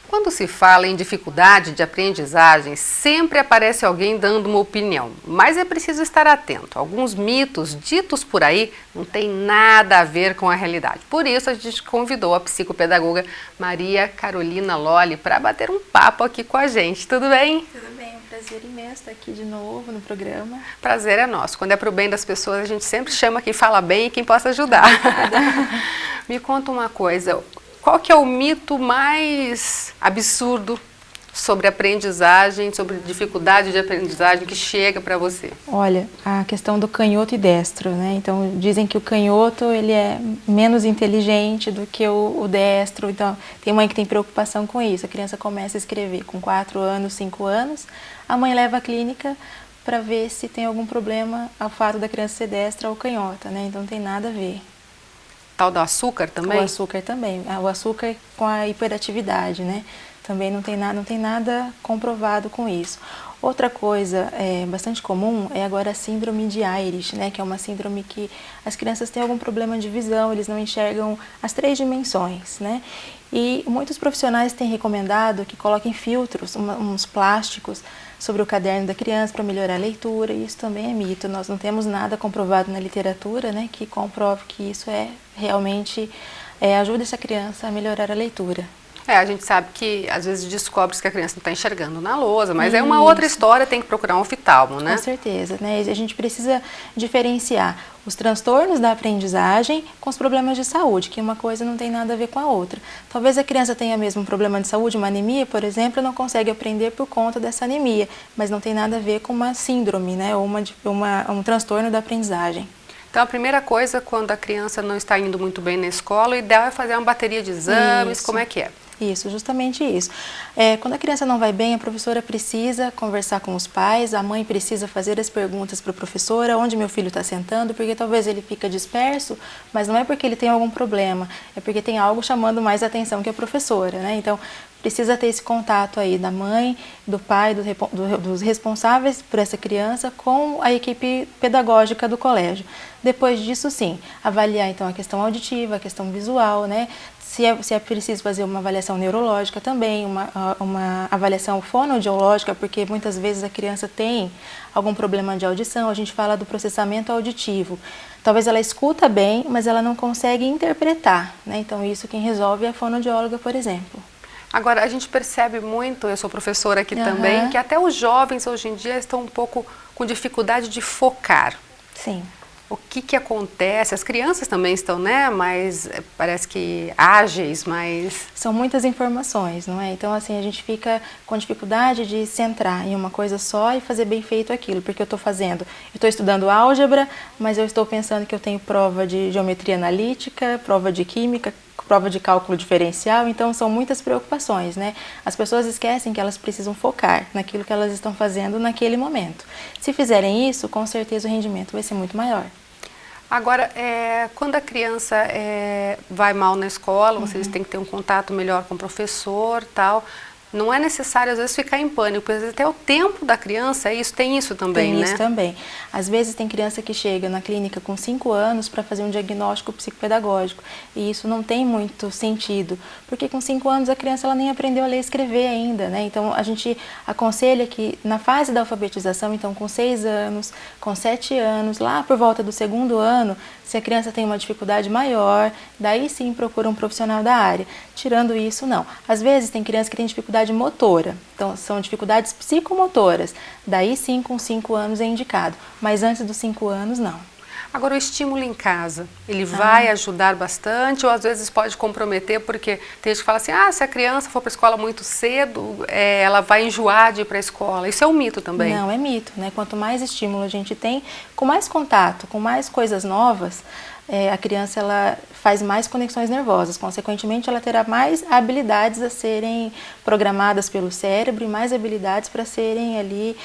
Quando se fala em dificuldade de aprendizagem, sempre aparece alguém dando uma opinião, mas é preciso estar atento. Alguns mitos ditos por aí não têm nada a ver com a realidade. Por isso, a gente convidou a psicopedagoga Maria Carolina Lolli para bater um papo aqui com a gente. Tudo bem? Tudo bem, é um prazer imenso estar aqui de novo no programa. Prazer é nosso. Quando é para o bem das pessoas, a gente sempre chama quem fala bem e quem possa ajudar. Me conta uma coisa. Qual que é o mito mais absurdo sobre aprendizagem, sobre dificuldade de aprendizagem que chega para você? Olha, a questão do canhoto e destro, né? Então, dizem que o canhoto ele é menos inteligente do que o destro. Então, tem mãe que tem preocupação com isso. A criança começa a escrever com 4 anos, 5 anos. A mãe leva à clínica para ver se tem algum problema ao fato da criança ser destra ou canhota, né? Então, não tem nada a ver. Tal do açúcar também? O açúcar também. O açúcar com a hiperatividade, né? Também não tem nada comprovado com isso. Outra coisa bastante comum é agora a síndrome de Irish, né? Que é uma síndrome que as crianças têm algum problema de visão, eles não enxergam as 3 dimensões, né? E muitos profissionais têm recomendado que coloquem filtros, uns plásticos, sobre o caderno da criança para melhorar a leitura, e isso também é mito. Nós não temos nada comprovado na literatura, né, que comprove que isso realmente ajuda essa criança a melhorar a leitura. A gente sabe que às vezes descobre que a criança não está enxergando na lousa, mas é uma outra história, tem que procurar um oftalmo, né? Com certeza, né? A gente precisa diferenciar os transtornos da aprendizagem com os problemas de saúde, que uma coisa não tem nada a ver com a outra. Talvez a criança tenha mesmo um problema de saúde, uma anemia, por exemplo, e não consegue aprender por conta dessa anemia, mas não tem nada a ver com uma síndrome, né? Ou um transtorno da aprendizagem. Então, a primeira coisa, quando a criança não está indo muito bem na escola, o ideal é fazer uma bateria de exames. Isso. Como é que é? Isso, justamente isso. Quando a criança não vai bem, a professora precisa conversar com os pais, a mãe precisa fazer as perguntas para a professora, onde meu filho está sentando, porque talvez ele fica disperso, mas não é porque ele tem algum problema, é porque tem algo chamando mais atenção que a professora, né? Então, precisa ter esse contato aí da mãe, do pai, dos responsáveis por essa criança com a equipe pedagógica do colégio. Depois disso, sim, avaliar então a questão auditiva, a questão visual, né? Se é preciso fazer uma avaliação neurológica também, uma avaliação fonoaudiológica, porque muitas vezes a criança tem algum problema de audição, a gente fala do processamento auditivo. Talvez ela escuta bem, mas ela não consegue interpretar, né? Então isso quem resolve é a fonoaudióloga, por exemplo. Agora, a gente percebe muito, eu sou professora aqui também, que até os jovens hoje em dia estão um pouco com dificuldade de focar. Sim. O que acontece? As crianças também estão, né, mais, parece que ágeis, mas... São muitas informações, não é? Então, assim, a gente fica com dificuldade de centrar em uma coisa só e fazer bem feito aquilo, porque eu estou estudando álgebra, mas eu estou pensando que eu tenho prova de geometria analítica, prova de química, prova de cálculo diferencial, então são muitas preocupações, né? As pessoas esquecem que elas precisam focar naquilo que elas estão fazendo naquele momento. Se fizerem isso, com certeza o rendimento vai ser muito maior. Agora, quando a criança vai mal na escola, vocês têm que ter um contato melhor com o professor, tal. Não é necessário, às vezes, ficar em pânico, porque até o tempo da criança, tem isso também, né? Tem isso também. Às vezes tem criança que chega na clínica com 5 anos para fazer um diagnóstico psicopedagógico, e isso não tem muito sentido, porque com 5 anos a criança ela nem aprendeu a ler e escrever ainda, né? Então a gente aconselha que na fase da alfabetização, então com 6 anos, com 7 anos, lá por volta do 2º ano, se a criança tem uma dificuldade maior, daí sim procura um profissional da área. Tirando isso, não. Às vezes tem criança que tem dificuldade motora, então são dificuldades psicomotoras, daí sim com 5 anos é indicado, mas antes dos 5 anos não. Agora, o estímulo em casa, ele vai ajudar bastante ou às vezes pode comprometer, porque tem gente que fala assim, se a criança for para a escola muito cedo, ela vai enjoar de ir para a escola. Isso é um mito também? Não, é mito, né? Quanto mais estímulo a gente tem, com mais contato, com mais coisas novas, a criança ela faz mais conexões nervosas, consequentemente ela terá mais habilidades a serem programadas pelo cérebro e mais habilidades para serem ali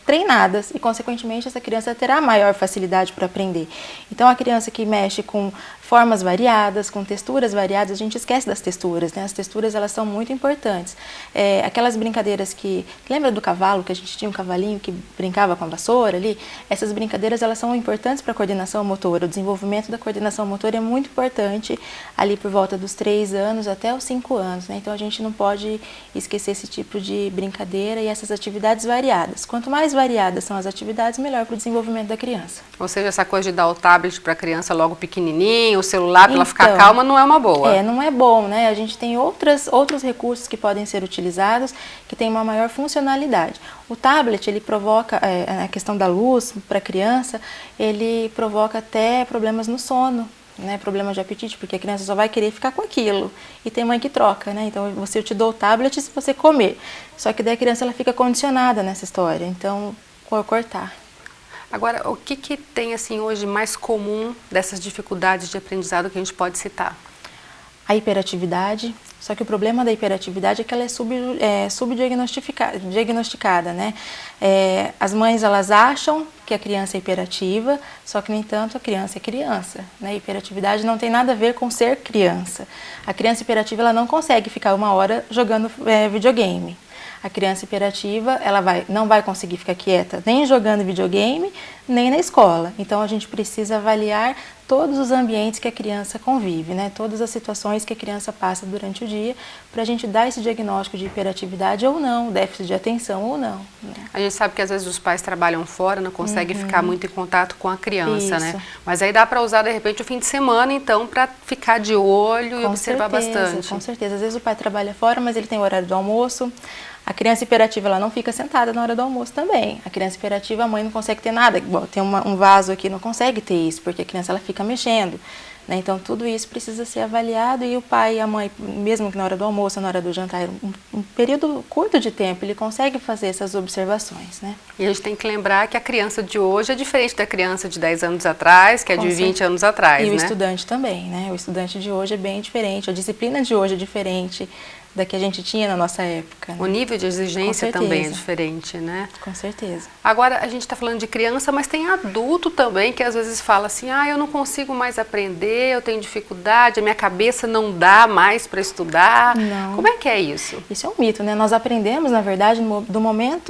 treinadas e, consequentemente, essa criança terá maior facilidade para aprender. Então, a criança que mexe com formas variadas, com texturas variadas. A gente esquece das texturas, né? As texturas, elas são muito importantes. Aquelas brincadeiras que... Lembra do cavalo, que a gente tinha um cavalinho que brincava com a vassoura ali? Essas brincadeiras, elas são importantes para a coordenação motora. O desenvolvimento da coordenação motora é muito importante ali por volta dos 3 anos até os 5 anos, né? Então, a gente não pode esquecer esse tipo de brincadeira e essas atividades variadas. Quanto mais variadas são as atividades, melhor para o desenvolvimento da criança. Ou seja, essa coisa de dar o tablet para a criança logo pequenininho, o celular para ela ficar calma, não é uma boa. Não é bom, né? A gente tem outros recursos que podem ser utilizados, que têm uma maior funcionalidade. O tablet, ele provoca, a questão da luz para a criança, ele provoca até problemas no sono, né? Problemas de apetite, porque a criança só vai querer ficar com aquilo. E tem mãe que troca, né? Então, eu te dou o tablet se você comer. Só que daí a criança, ela fica condicionada nessa história. Então, cortar. Agora, o que tem assim hoje mais comum dessas dificuldades de aprendizado que a gente pode citar? A hiperatividade, só que o problema da hiperatividade é que ela é subdiagnosticada, né? As mães, elas acham que a criança é hiperativa, só que, no entanto, a criança é criança, né? Hiperatividade não tem nada a ver com ser criança. A criança hiperativa, ela não consegue ficar 1 hora jogando videogame. A criança hiperativa, ela não vai conseguir ficar quieta nem jogando videogame, nem na escola. Então, a gente precisa avaliar todos os ambientes que a criança convive, né? Todas as situações que a criança passa durante o dia, para a gente dar esse diagnóstico de hiperatividade ou não, déficit de atenção ou não. Né? A gente sabe que às vezes os pais trabalham fora, não conseguem ficar muito em contato com a criança, Isso. né? Mas aí dá para usar, de repente, o fim de semana, então, para ficar de olho e observar bastante. Com certeza. Às vezes o pai trabalha fora, mas ele tem o horário do almoço. A criança hiperativa, ela não fica sentada na hora do almoço também. A criança hiperativa, a mãe não consegue ter nada. Bom, tem um vaso aqui, não consegue ter isso, porque a criança, ela fica mexendo. Né? Então, tudo isso precisa ser avaliado e o pai e a mãe, mesmo que na hora do almoço, na hora do jantar, um período curto de tempo, ele consegue fazer essas observações. Né? E a gente tem que lembrar que a criança de hoje é diferente da criança de 10 anos atrás, que é de 20 anos atrás, E né? o estudante também, né? O estudante de hoje é bem diferente, a disciplina de hoje é diferente da que a gente tinha na nossa época. Né? O nível de exigência também é diferente, né? Com certeza. Agora, a gente está falando de criança, mas tem adulto também que às vezes fala assim, eu não consigo mais aprender, eu tenho dificuldade, a minha cabeça não dá mais para estudar. Não. Como é que é isso? Isso é um mito, né? Nós aprendemos, na verdade,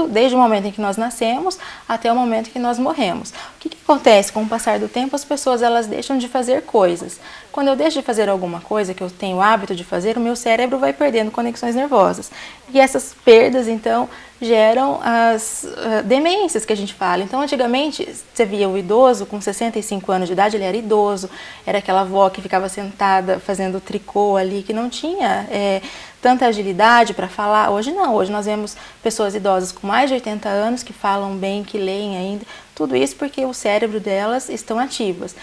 desde o momento em que nós nascemos até o momento em que nós morremos. O que acontece? Com o passar do tempo, as pessoas, elas deixam de fazer coisas. Quando eu deixo de fazer alguma coisa que eu tenho o hábito de fazer, o meu cérebro vai perdendo conexões nervosas. E essas perdas, então, geram as demências que a gente fala. Então, antigamente, você via o idoso com 65 anos de idade, ele era idoso, era aquela avó que ficava sentada fazendo tricô ali, que não tinha tanta agilidade para falar. Hoje não, hoje nós vemos pessoas idosas com mais de 80 anos que falam bem, que leem ainda. Tudo isso porque o cérebro delas estão ativos,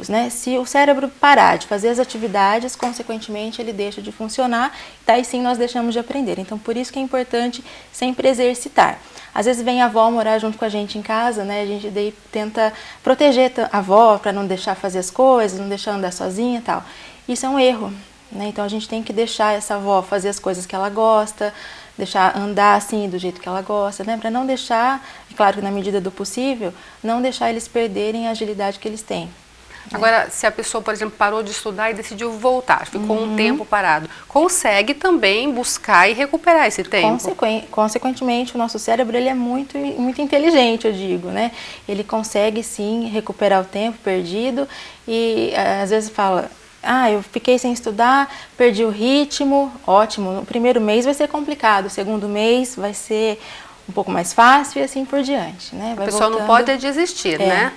né? Se o cérebro parar de fazer as atividades, consequentemente ele deixa de funcionar, daí sim nós deixamos de aprender. Então, por isso que é importante sempre exercitar. Às vezes vem a avó morar junto com a gente em casa, né? A gente daí tenta proteger a avó para não deixar fazer as coisas, não deixar andar sozinha e tal. Isso é um erro, né? Então a gente tem que deixar essa avó fazer as coisas que ela gosta, deixar andar assim do jeito que ela gosta, né? Para não deixar, claro que na medida do possível, não deixar eles perderem a agilidade que eles têm. Agora, se a pessoa, por exemplo, parou de estudar e decidiu voltar, ficou um tempo parado, consegue também buscar e recuperar esse tempo? Consequentemente, o nosso cérebro, ele é muito, muito inteligente, eu digo, né? Ele consegue, sim, recuperar o tempo perdido e às vezes fala... eu fiquei sem estudar, perdi o ritmo, ótimo, no primeiro mês vai ser complicado, o segundo mês vai ser um pouco mais fácil e assim por diante, né? A pessoa não pode desistir, né?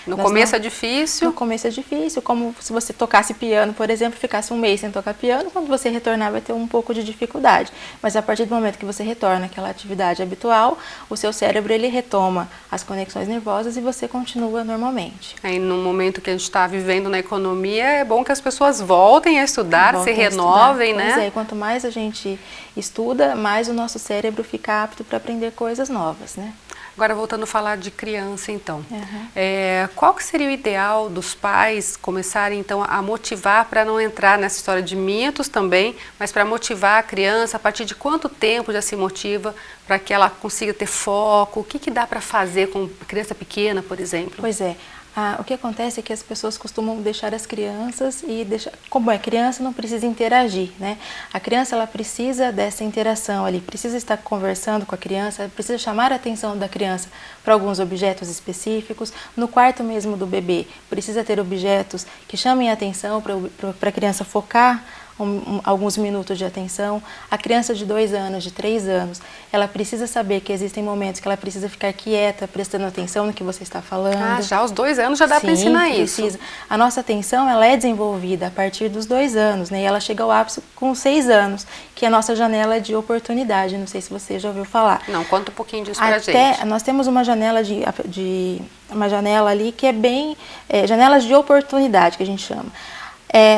No começo é difícil. No começo é difícil, como se você tocasse piano, por exemplo, ficasse um mês sem tocar piano, quando você retornar vai ter um pouco de dificuldade. Mas a partir do momento que você retorna àquela atividade habitual, o seu cérebro, ele retoma as conexões nervosas e você continua normalmente. Aí no momento que a gente está vivendo na economia, é bom que as pessoas voltem a estudar, se renovem, né? Pois é, quanto mais a gente estuda, mais o nosso cérebro fica apto para aprender coisas novas, né? Agora, voltando a falar de criança, então. Qual que seria o ideal dos pais começarem, então, a motivar para não entrar nessa história de mitos também, mas para motivar a criança, a partir de quanto tempo já se motiva para que ela consiga ter foco? O que dá para fazer com criança pequena, por exemplo? Pois é. O que acontece é que as pessoas costumam deixar as crianças como é criança, não precisa interagir, né? A criança, ela precisa dessa interação ali, precisa estar conversando com a criança, precisa chamar a atenção da criança para alguns objetos específicos. No quarto mesmo do bebê, precisa ter objetos que chamem a atenção para a criança focar alguns minutos de atenção. A criança de 2 anos, de 3 anos, ela precisa saber que existem momentos que ela precisa ficar quieta, prestando atenção no que você está falando. Já aos 2 anos já dá para ensinar isso. Precisa. A nossa atenção, ela é desenvolvida a partir dos 2 anos, né? E ela chega ao ápice com 6 anos, que é a nossa janela de oportunidade. Não sei se você já ouviu falar. Não, conta um pouquinho disso pra gente. Nós temos uma janela uma janela ali que é bem janelas de oportunidade, que a gente chama.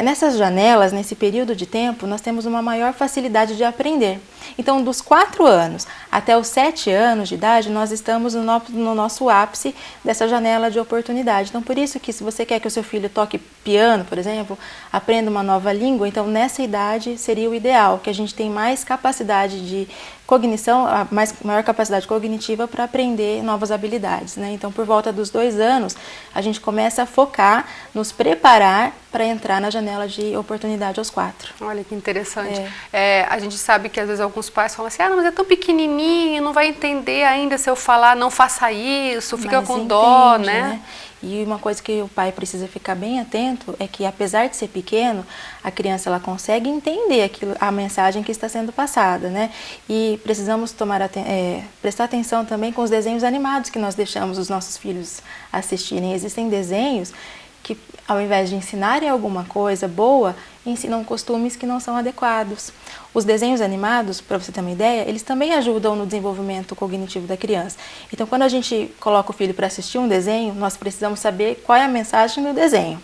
Nessas janelas, nesse período de tempo, nós temos uma maior facilidade de aprender. Então, dos 4 anos até os 7 anos de idade, nós estamos no nosso ápice dessa janela de oportunidade. Então, por isso que se você quer que o seu filho toque piano, por exemplo, aprenda uma nova língua, então nessa idade seria o ideal, que a gente tem mais capacidade de cognição, maior capacidade cognitiva para aprender novas habilidades, né? Então, por volta dos 2 anos, a gente começa a focar, nos preparar para entrar na janela de oportunidade aos 4. Olha que interessante. A gente sabe que às vezes alguns pais falam assim, mas é tão pequenininho, não vai entender ainda se eu falar, não faça isso, fica com dó, né? E uma coisa que o pai precisa ficar bem atento é que, apesar de ser pequeno, a criança ela consegue entender a mensagem que está sendo passada, né? E precisamos prestar atenção também com os desenhos animados que nós deixamos os nossos filhos assistirem. Existem desenhos que, ao invés de ensinarem alguma coisa boa, ensinam costumes que não são adequados. Os desenhos animados, para você ter uma ideia, eles também ajudam no desenvolvimento cognitivo da criança. Então, quando a gente coloca o filho para assistir um desenho, nós precisamos saber qual é a mensagem do desenho.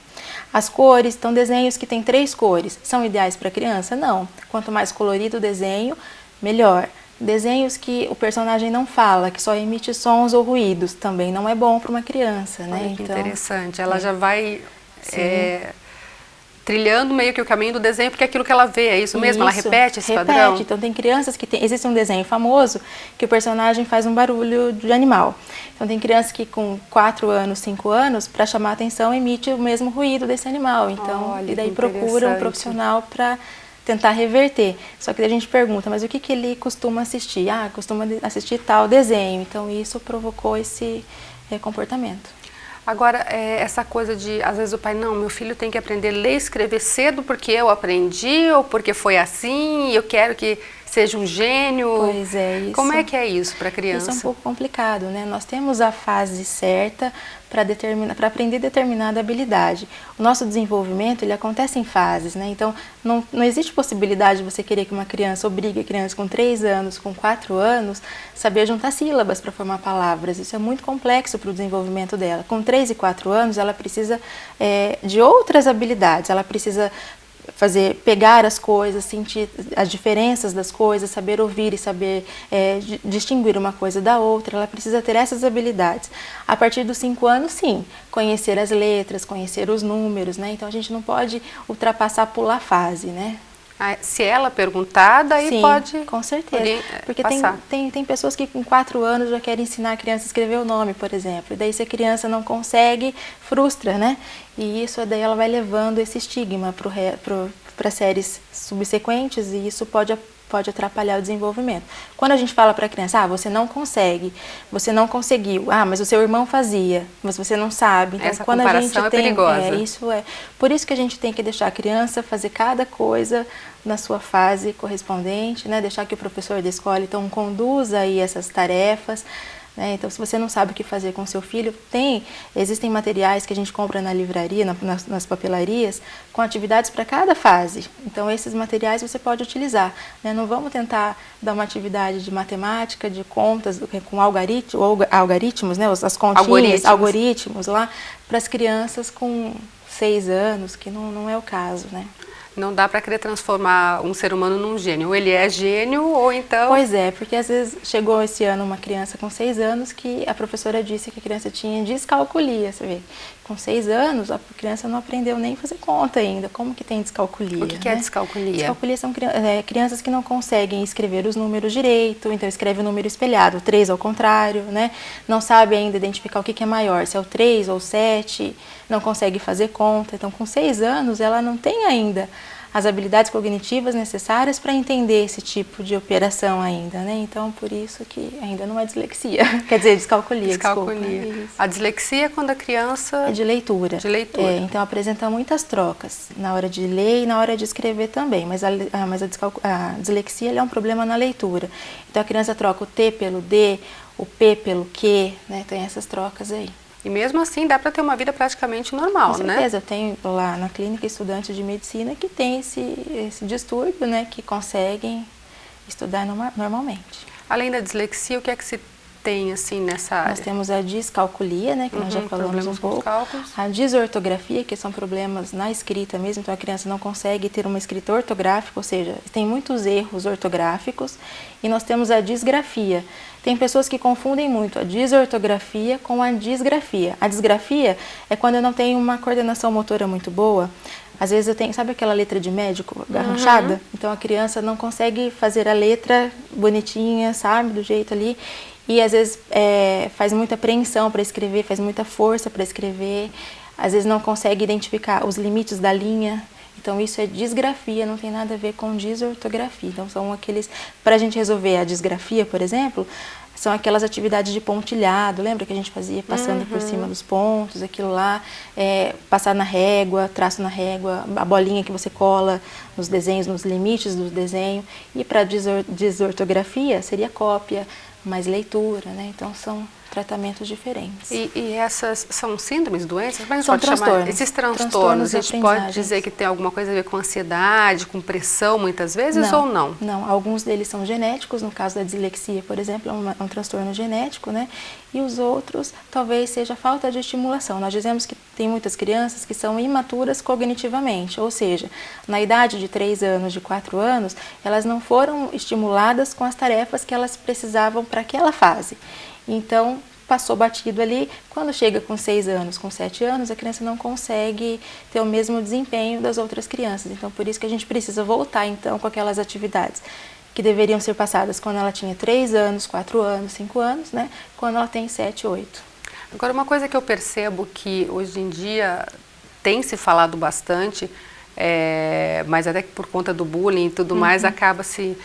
As cores, então desenhos que têm 3 cores, são ideais para a criança? Não. Quanto mais colorido o desenho, melhor. Desenhos que o personagem não fala, que só emite sons ou ruídos, também não é bom para uma criança, né? Olha que interessante. Ela já vai trilhando meio que o caminho do desenho, porque é aquilo que ela vê, é isso mesmo? Ela repete esse padrão? Então tem crianças que existe um desenho famoso que o personagem faz um barulho de animal. Então tem crianças que com 4 anos, 5 anos, para chamar a atenção, emite o mesmo ruído desse animal. Então, e daí procura um profissional para tentar reverter. Só que daí a gente pergunta, mas o que ele costuma assistir? Costuma assistir tal desenho. Então isso provocou esse comportamento. Agora, essa coisa de, às vezes o pai, não, meu filho tem que aprender a ler e escrever cedo porque eu aprendi ou porque foi assim e eu quero que seja um gênio. Pois é, isso. Como é que é isso para a criança? Isso é um pouco complicado, né? Nós temos a fase certa para aprender determinada habilidade. O nosso desenvolvimento, ele acontece em fases, né? Então, não existe possibilidade de você querer que uma criança obrigue a criança com 3 anos, com 4 anos, saber juntar sílabas para formar palavras. Isso é muito complexo para o desenvolvimento dela. Com 3 e 4 anos, ela precisa de outras habilidades. Ela precisa pegar as coisas, sentir as diferenças das coisas, saber ouvir e saber distinguir uma coisa da outra. Ela precisa ter essas habilidades. A partir dos 5 anos, sim, conhecer as letras, conhecer os números, né? Então a gente não pode pular fase, né? Se ela perguntar, daí sim, pode... com certeza. Porque tem pessoas que com 4 anos já querem ensinar a criança a escrever o nome, por exemplo. E daí se a criança não frustra, né? E isso daí ela vai levando esse estigma para séries subsequentes e isso pode atrapalhar o desenvolvimento. Quando a gente fala para a criança, você não consegue, você não conseguiu, mas o seu irmão fazia, mas você não sabe. Então, essa comparação é perigosa. Por isso que a gente tem que deixar a criança fazer cada coisa na sua fase correspondente, né? Deixar que o professor da escola então conduza aí essas tarefas. Então, se você não sabe o que fazer com o seu filho, existem materiais que a gente compra na livraria, nas papelarias, com atividades para cada fase. Então, esses materiais você pode utilizar. Não vamos tentar dar uma atividade de matemática, de contas, com algoritmos, né? As continhas, algoritmos lá, para as crianças com 6 anos, que não é o caso, né? Não dá para querer transformar um ser humano num gênio. Ou ele é gênio, ou então... Pois é, porque às vezes chegou esse ano uma criança com 6 anos que a professora disse que a criança tinha descalculia, você vê. Com 6 anos, a criança não aprendeu nem fazer conta ainda. Como que tem descalculia? O que é descalculia? Descalculia são crianças que não conseguem escrever os números direito, então escreve o número espelhado, o 3 ao contrário, né? Não sabe ainda identificar o que é maior, se é o 3 ou o 7, não consegue fazer conta. Então, com 6 anos, ela não tem ainda as habilidades cognitivas necessárias para entender esse tipo de operação ainda, né? Então, por isso que ainda não é dislexia. Quer dizer, descalculia, Descalculia. Desculpa. A dislexia é quando a criança... É de leitura. De leitura. Então, apresenta muitas trocas na hora de ler e na hora de escrever também. Mas a dislexia é um problema na leitura. Então, a criança troca o T pelo D, o P pelo Q, né? Tem essas trocas aí. E mesmo assim dá para ter uma vida praticamente normal, né? Com certeza, eu tenho lá na clínica estudantes de medicina que têm esse distúrbio, né? Que conseguem estudar normalmente. Além da dislexia, o que é que se tem assim nessa área? Nós temos a descalculia, né? Que nós já falamos um pouco. A desortografia, que são problemas na escrita mesmo. Então a criança não consegue ter uma escrita ortográfica, ou seja, tem muitos erros ortográficos. E nós temos a disgrafia. Tem pessoas que confundem muito a desortografia com a disgrafia. A disgrafia é quando eu não tenho uma coordenação motora muito boa. Às vezes eu tenho, sabe aquela letra de médico garranchada? Então a criança não consegue fazer a letra bonitinha, sabe, do jeito ali. E às vezes faz muita apreensão para escrever, faz muita força para escrever. Às vezes não consegue identificar os limites da linha. Então isso é disgrafia, não tem nada a ver com desortografia. Então são aqueles, para a gente resolver a disgrafia, por exemplo, são aquelas atividades de pontilhado, lembra que a gente fazia passando por cima dos pontos, aquilo lá, passar na régua, traço na régua, a bolinha que você cola nos desenhos, nos limites do desenho. E para desortografia seria cópia, mais leitura, né? Então são tratamentos diferentes. E essas são síndromes, doenças? Mas são pode chamar esses transtornos, a gente pode dizer que tem alguma coisa a ver com ansiedade, com pressão muitas vezes ou não? Não, alguns deles são genéticos, no caso da dislexia, por exemplo, é um transtorno genético, né? E os outros talvez seja falta de estimulação. Nós dizemos que tem muitas crianças que são imaturas cognitivamente, ou seja, na idade de 3 anos, de 4 anos, elas não foram estimuladas com as tarefas que elas precisavam para aquela fase. Então, passou batido ali. Quando chega com 6 anos, com 7 anos, a criança não consegue ter o mesmo desempenho das outras crianças. Então, por isso que a gente precisa voltar, então, com aquelas atividades que deveriam ser passadas quando ela tinha 3 anos, 4 anos, 5 anos, né? Quando ela tem 7, 8. Agora, uma coisa que eu percebo que hoje em dia tem se falado bastante, mas até que por conta do bullying e tudo mais, acaba se...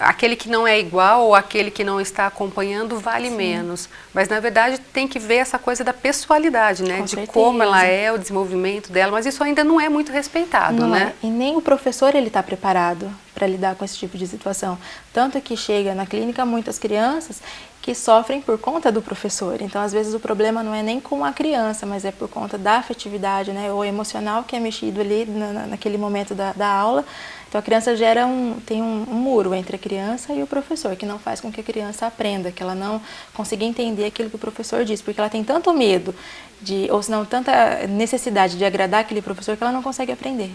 aquele que não é igual ou aquele que não está acompanhando vale menos. Mas, na verdade, tem que ver essa coisa da pessoalidade, né? De como ela é, o desenvolvimento dela. Mas isso ainda não é muito respeitado, né? E nem o professor está preparado para lidar com esse tipo de situação. Tanto que chega na clínica muitas crianças que sofrem por conta do professor. Então, às vezes, o problema não é nem com a criança, mas é por conta da afetividade, né? Ou emocional que é mexido ali naquele momento da aula. Então, a criança tem um muro entre a criança e o professor, que não faz com que a criança aprenda, que ela não consiga entender aquilo que o professor diz, porque ela tem tanto medo, ou senão tanta necessidade de agradar aquele professor, que ela não consegue aprender.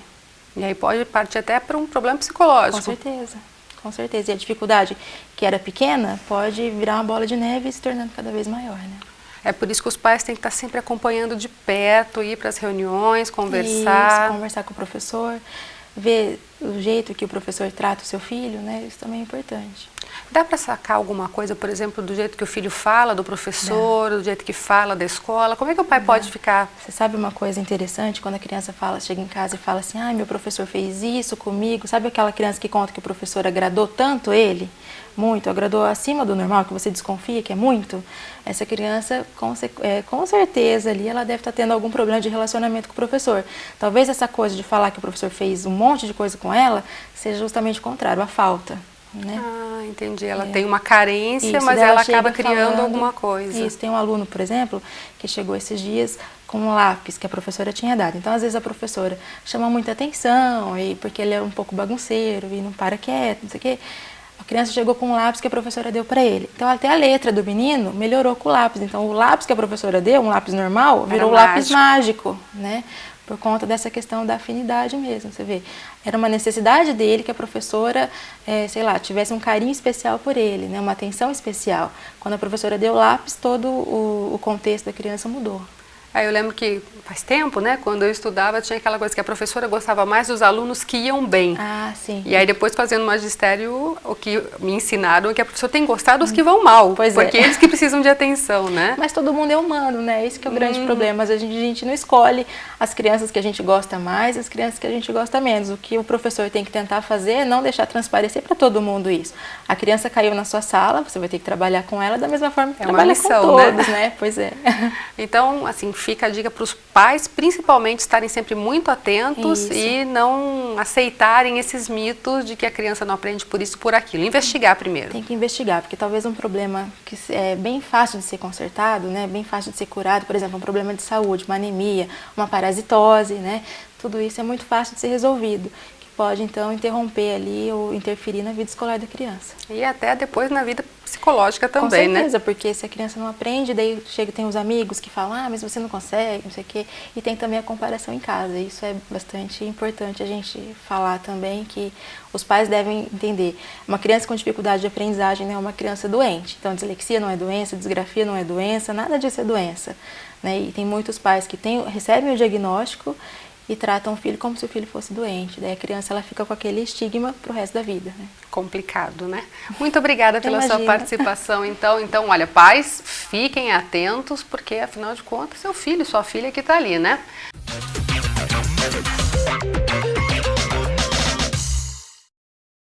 E aí pode partir até para um problema psicológico. Com certeza, com certeza. E a dificuldade, que era pequena, pode virar uma bola de neve e se tornando cada vez maior, né? É por isso que os pais têm que estar sempre acompanhando de perto, ir para as reuniões, conversar. Isso, conversar com o professor, ver o jeito que o professor trata o seu filho, né? Isso também é importante. Dá para sacar alguma coisa, por exemplo, do jeito que o filho fala do professor, do jeito que fala da escola? Como é que o pai pode ficar? Você sabe uma coisa interessante? Quando a criança chega em casa e fala assim, meu professor fez isso comigo. Sabe aquela criança que conta que o professor agradou tanto ele? Muito, agradou acima do normal, que você desconfia que é muito? Essa criança, com certeza, ali ela deve estar tendo algum problema de relacionamento com o professor. Talvez essa coisa de falar que o professor fez um monte de coisa com ela, seja justamente o contrário, a falta. Né? Entendi. Ela tem uma carência, mas ela acaba criando alguma coisa. Isso. Tem um aluno, por exemplo, que chegou esses dias com um lápis que a professora tinha dado. Então, às vezes, a professora chama muita atenção, porque ele é um pouco bagunceiro e não para quieto, não sei o quê. A criança chegou com um lápis que a professora deu para ele. Então, até a letra do menino melhorou com o lápis. Então, o lápis que a professora deu, um lápis normal, virou um lápis mágico, né? por conta dessa questão da afinidade mesmo, você vê. Era uma necessidade dele que a professora, sei lá, tivesse um carinho especial por ele, né, uma atenção especial. Quando a professora deu lápis, todo o contexto da criança mudou. Aí eu lembro que faz tempo, né, quando eu estudava, tinha aquela coisa que a professora gostava mais dos alunos que iam bem. Ah, sim. E aí depois fazendo magistério, o que me ensinaram é que a professora tem que gostar dos que vão mal, Pois porque eles que precisam de atenção, né? Mas todo mundo é humano, né? Esse que é o grande problema. Às vezes a gente não escolhe as crianças que a gente gosta mais, as crianças que a gente gosta menos. O que o professor tem que tentar fazer é não deixar transparecer para todo mundo isso. A criança caiu na sua sala, você vai ter que trabalhar com ela da mesma forma que trabalha com todos, né? Pois é. Então, assim, fica a dica para os pais, principalmente, estarem sempre muito atentos e não aceitarem esses mitos de que a criança não aprende por isso, por aquilo. Investigar primeiro. Tem que investigar, porque talvez um problema que é bem fácil de ser consertado, né, bem fácil de ser curado, por exemplo, um problema de saúde, uma anemia, uma parasitose, né, tudo isso é muito fácil de ser resolvido, que pode então interromper ali ou interferir na vida escolar da criança. E até depois na vida psicológica também, né? Com certeza, porque se a criança não aprende, daí tem os amigos que falam, ah, mas você não consegue, não sei o quê, e tem também a comparação em casa. Isso é bastante importante a gente falar também, que os pais devem entender. Uma criança com dificuldade de aprendizagem não é uma criança doente. Então, dislexia não é doença, disgrafia não é doença, nada disso é doença, né? E tem muitos pais que recebem o diagnóstico e tratam o filho como se o filho fosse doente. Daí a criança ela fica com aquele estigma pro resto da vida, né? Complicado, né? Muito obrigada pela sua participação, então. Então, olha, pais, fiquem atentos, porque afinal de contas, seu filho, sua filha que está ali, né?